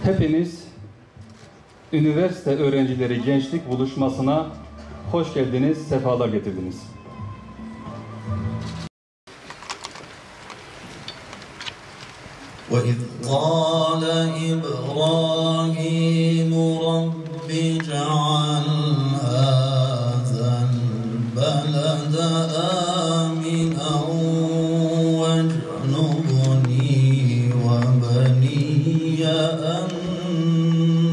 Hepiniz üniversite öğrencileri gençlik buluşmasına hoş geldiniz, sefalar getirdiniz. وَإِذْ قَالَ إِبْرَاهِيمُ رَبِّ اجْعَلْ هَٰذَا الْبَلَدَ آمِنًا وَاجْنُبْنِي وَبَنِيَّ أَن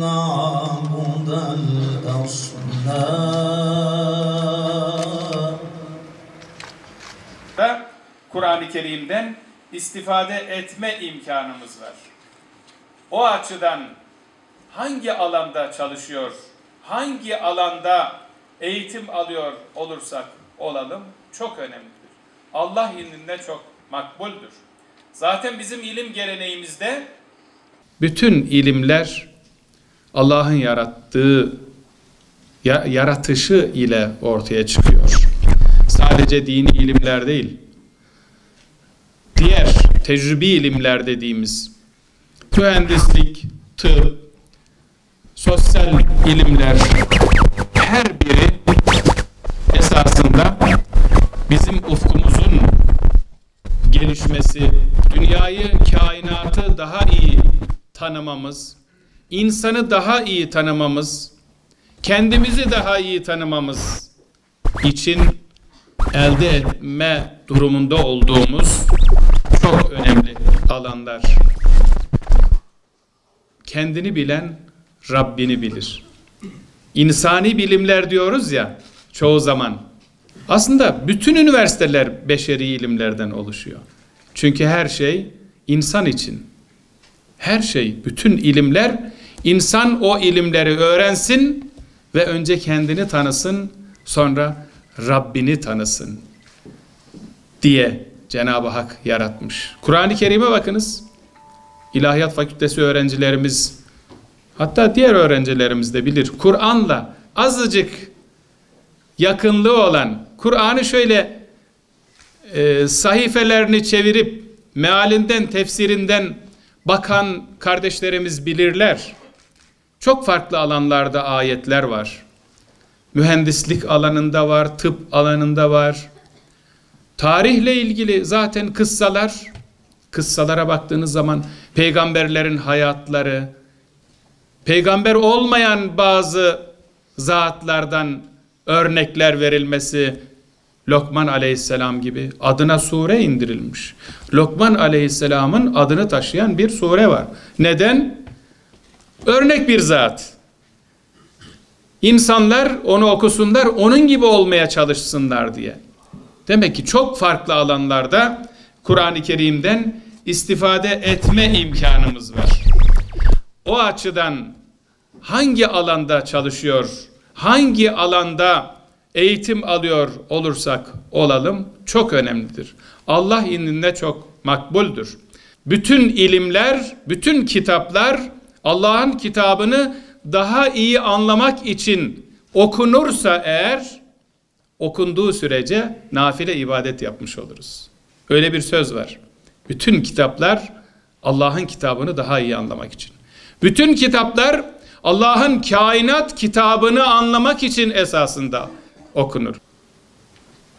نَّعْبُدَ الْأَصْنَامَ. Kur'an-ı Kerim'den istifade etme imkanımız var. O açıdan hangi alanda çalışıyor, hangi alanda eğitim alıyor olursak olalım çok önemlidir. Allah indinde çok makbuldür. Zaten bizim ilim geleneğimizde bütün ilimler Allah'ın yaratışı ile ortaya çıkıyor. Sadece dini ilimler değil, diğer tecrübi ilimler dediğimiz mühendislik, tıp, sosyal ilimler her biri esasında bizim ufkumuzun gelişmesi, dünyayı, kainatı daha iyi tanımamız, insanı daha iyi tanımamız, kendimizi daha iyi tanımamız için elde etme durumunda olduğumuz çok önemli alanlar. Kendini bilen Rabbini bilir. İnsani bilimler diyoruz ya çoğu zaman. Aslında bütün üniversiteler beşeri ilimlerden oluşuyor. Çünkü her şey insan için. Her şey, bütün ilimler, insan o ilimleri öğrensin ve önce kendini tanısın, sonra Rabbini tanısın diye Cenab-ı Hak yaratmış. Kur'an-ı Kerim'e bakınız. İlahiyat Fakültesi öğrencilerimiz, hatta diğer öğrencilerimiz de bilir. Kur'an'la azıcık yakınlığı olan, Kur'an'ı şöyle sayfelerini çevirip mealinden, tefsirinden bakan kardeşlerimiz bilirler. Çok farklı alanlarda ayetler var. Mühendislik alanında var, tıp alanında var. Tarihle ilgili zaten kıssalara baktığınız zaman peygamberlerin hayatları, peygamber olmayan bazı zatlardan örnekler verilmesi, Lokman Aleyhisselam gibi adına sure indirilmiş. Lokman Aleyhisselam'ın adını taşıyan bir sure var. Neden? Örnek bir zat. İnsanlar onu okusunlar, onun gibi olmaya çalışsınlar diye. Demek ki çok farklı alanlarda Kur'an-ı Kerim'den istifade etme imkanımız var. O açıdan hangi alanda çalışıyor, hangi alanda eğitim alıyor olursak olalım çok önemlidir. Allah indinde çok makbuldür. Bütün ilimler, bütün kitaplar Allah'ın kitabını daha iyi anlamak için okunursa eğer, okunduğu sürece nafile ibadet yapmış oluruz. Öyle bir söz var. Bütün kitaplar Allah'ın kitabını daha iyi anlamak için. Bütün kitaplar Allah'ın kainat kitabını anlamak için esasında okunur.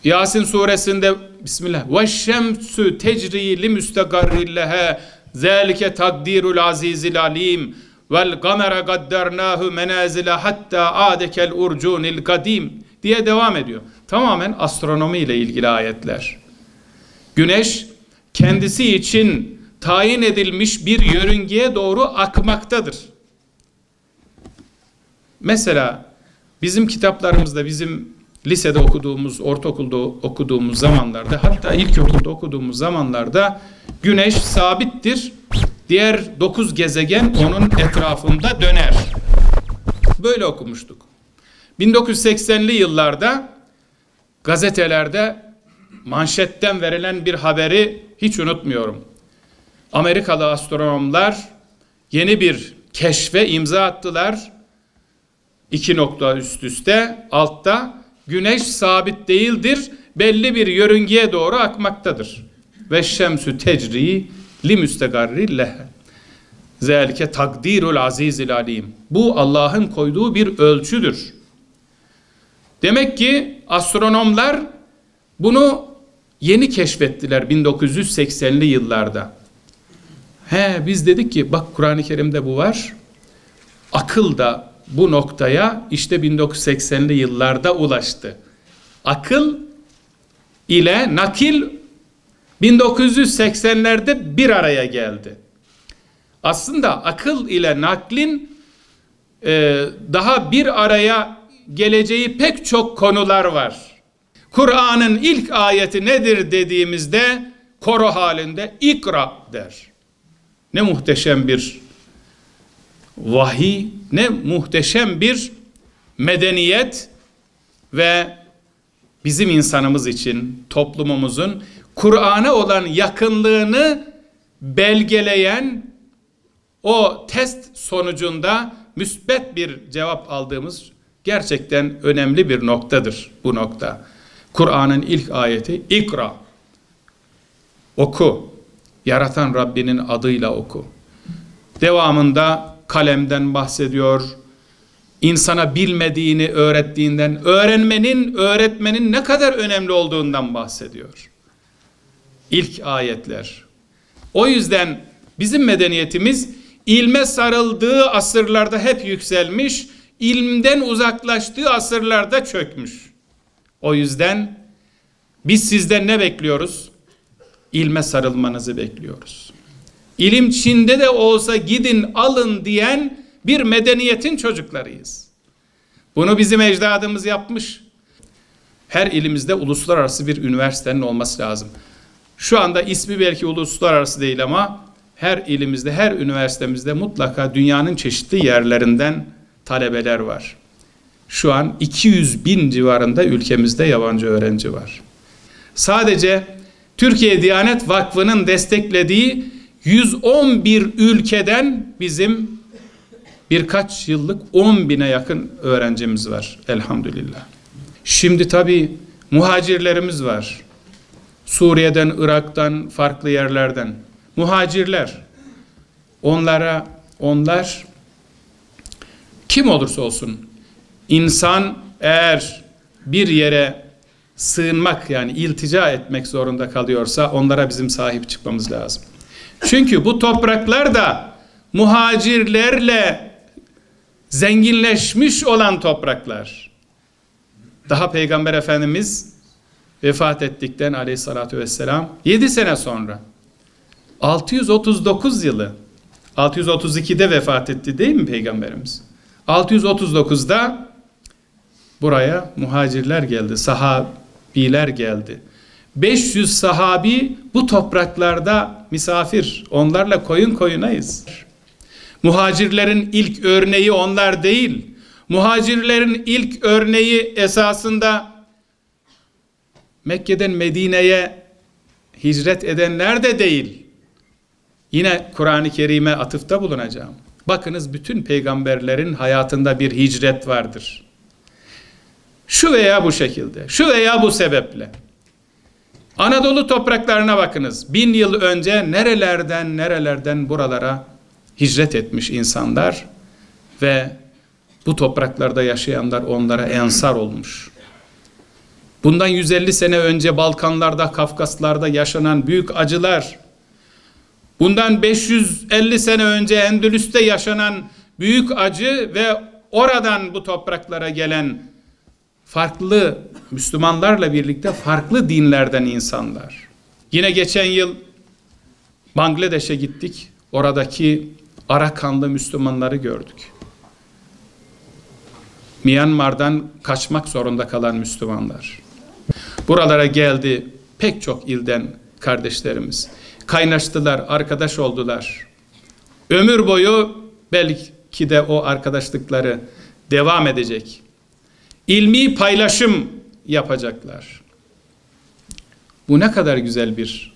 Yasin suresinde Bismillah. وَالشَّمْسُ تَجْرِي لِمُسْتَقَرِّ لَهَا ذَٰلِكَ تَقْدِيرُ الْعَز۪يزِ الْعَل۪يمِ وَالْقَمَرَ قَدَّرْنَاهُ مَنَازِلَ حَتَّى عَادَكَ الْاُرْجُونِ الْقَد۪يمِ diye devam ediyor. Tamamen astronomi ile ilgili ayetler. Güneş kendisi için tayin edilmiş bir yörüngeye doğru akmaktadır. Mesela bizim kitaplarımızda, bizim lisede okuduğumuz, ortaokulda okuduğumuz zamanlarda, hatta ilkokulda okuduğumuz zamanlarda Güneş sabittir. Diğer 9 gezegen onun etrafında döner. Böyle okumuştuk. 1980'li yıllarda gazetelerde manşetten verilen bir haberi hiç unutmuyorum. Amerikalı astronomlar yeni bir keşfe imza attılar. 2 nokta üst üste, altta Güneş sabit değildir, belli bir yörüngeye doğru akmaktadır. Ve şemsü tecri li müstegarri lehe. Zelike takdirul azizil alim. Bu Allah'ın koyduğu bir ölçüdür. Demek ki astronomlar bunu yeni keşfettiler 1980'li yıllarda. Biz dedik ki bak Kur'an-ı Kerim'de bu var. Akıl da bu noktaya işte 1980'li yıllarda ulaştı. Akıl ile nakil 1980'lerde bir araya geldi. Aslında akıl ile naklin daha bir araya geleceği pek çok konular var. Kur'an'ın ilk ayeti nedir dediğimizde koro halinde ikra der. Ne muhteşem bir vahiy, ne muhteşem bir medeniyet ve bizim insanımız için, toplumumuzun Kur'an'a olan yakınlığını belgeleyen o test sonucunda müsbet bir cevap aldığımız gerçekten önemli bir noktadır bu nokta. Kur'an'ın ilk ayeti ikra. Oku. Yaratan Rabbinin adıyla oku. Devamında kalemden bahsediyor. İnsana bilmediğini öğrettiğinden, öğretmenin ne kadar önemli olduğundan bahsediyor. İlk ayetler. O yüzden bizim medeniyetimiz ilme sarıldığı asırlarda hep yükselmiş, ilmden uzaklaştığı asırlarda çökmüş. O yüzden biz sizden ne bekliyoruz? İlme sarılmanızı bekliyoruz. İlim Çin'de de olsa gidin alın diyen bir medeniyetin çocuklarıyız. Bunu bizim ecdadımız yapmış. Her ilimizde uluslararası bir üniversitenin olması lazım. Şu anda ismi belki uluslararası değil ama her ilimizde, her üniversitemizde mutlaka dünyanın çeşitli yerlerinden talebeler var. Şu an 200.000 civarında ülkemizde yabancı öğrenci var. Sadece Türkiye Diyanet Vakfı'nın desteklediği 111 ülkeden bizim birkaç yıllık 10.000'e yakın öğrencimiz var elhamdülillah. Şimdi tabii muhacirlerimiz var. Suriye'den, Irak'tan, farklı yerlerden. Muhacirler. Onlar kim olursa olsun insan eğer bir yere sığınmak yani iltica etmek zorunda kalıyorsa onlara bizim sahip çıkmamız lazım. Çünkü bu topraklar da muhacirlerle zenginleşmiş olan topraklar. Daha Peygamber Efendimiz vefat ettikten aleyhissalatü vesselam 7 sene sonra 639 yılı 632'de vefat etti değil mi Peygamberimiz? 639'da buraya muhacirler geldi, sahabiler geldi. 500 sahabi bu topraklarda misafir, onlarla koyun koyunayız. Muhacirlerin ilk örneği onlar değil. Muhacirlerin ilk örneği esasında Mekke'den Medine'ye hicret edenler de değil. Yine Kur'an-ı Kerim'e atıfta bulunacağım. Bakınız bütün peygamberlerin hayatında bir hicret vardır. Şu veya bu şekilde, şu veya bu sebeple. Anadolu topraklarına bakınız. 1000 yıl önce nerelerden buralara hicret etmiş insanlar ve bu topraklarda yaşayanlar onlara ensar olmuş. Bundan 150 sene önce Balkanlarda, Kafkaslarda yaşanan büyük acılar, bundan 550 sene önce Endülüs'te yaşanan büyük acı ve oradan bu topraklara gelen farklı Müslümanlarla birlikte farklı dinlerden insanlar. Yine geçen yıl Bangladeş'e gittik. Oradaki Arakanlı Müslümanları gördük. Myanmar'dan kaçmak zorunda kalan Müslümanlar. Buralara geldi pek çok ilden kardeşlerimiz. Kaynaştılar, arkadaş oldular. Ömür boyu belki de o arkadaşlıkları devam edecek. İlmi paylaşım yapacaklar. Bu ne kadar güzel bir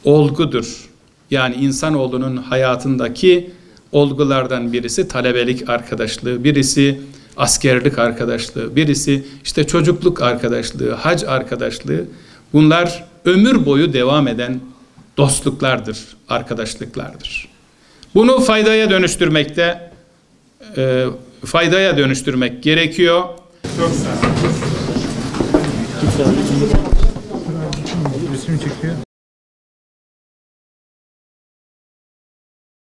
olgudur. Yani insanoğlunun hayatındaki olgulardan birisi talebelik arkadaşlığı, birisi askerlik arkadaşlığı, birisi işte çocukluk arkadaşlığı, hac arkadaşlığı. Bunlar ömür boyu devam eden dostluklardır, arkadaşlıklardır. Bunu faydaya dönüştürmek gerekiyor. Çok sağ olun. Resim çekiyor.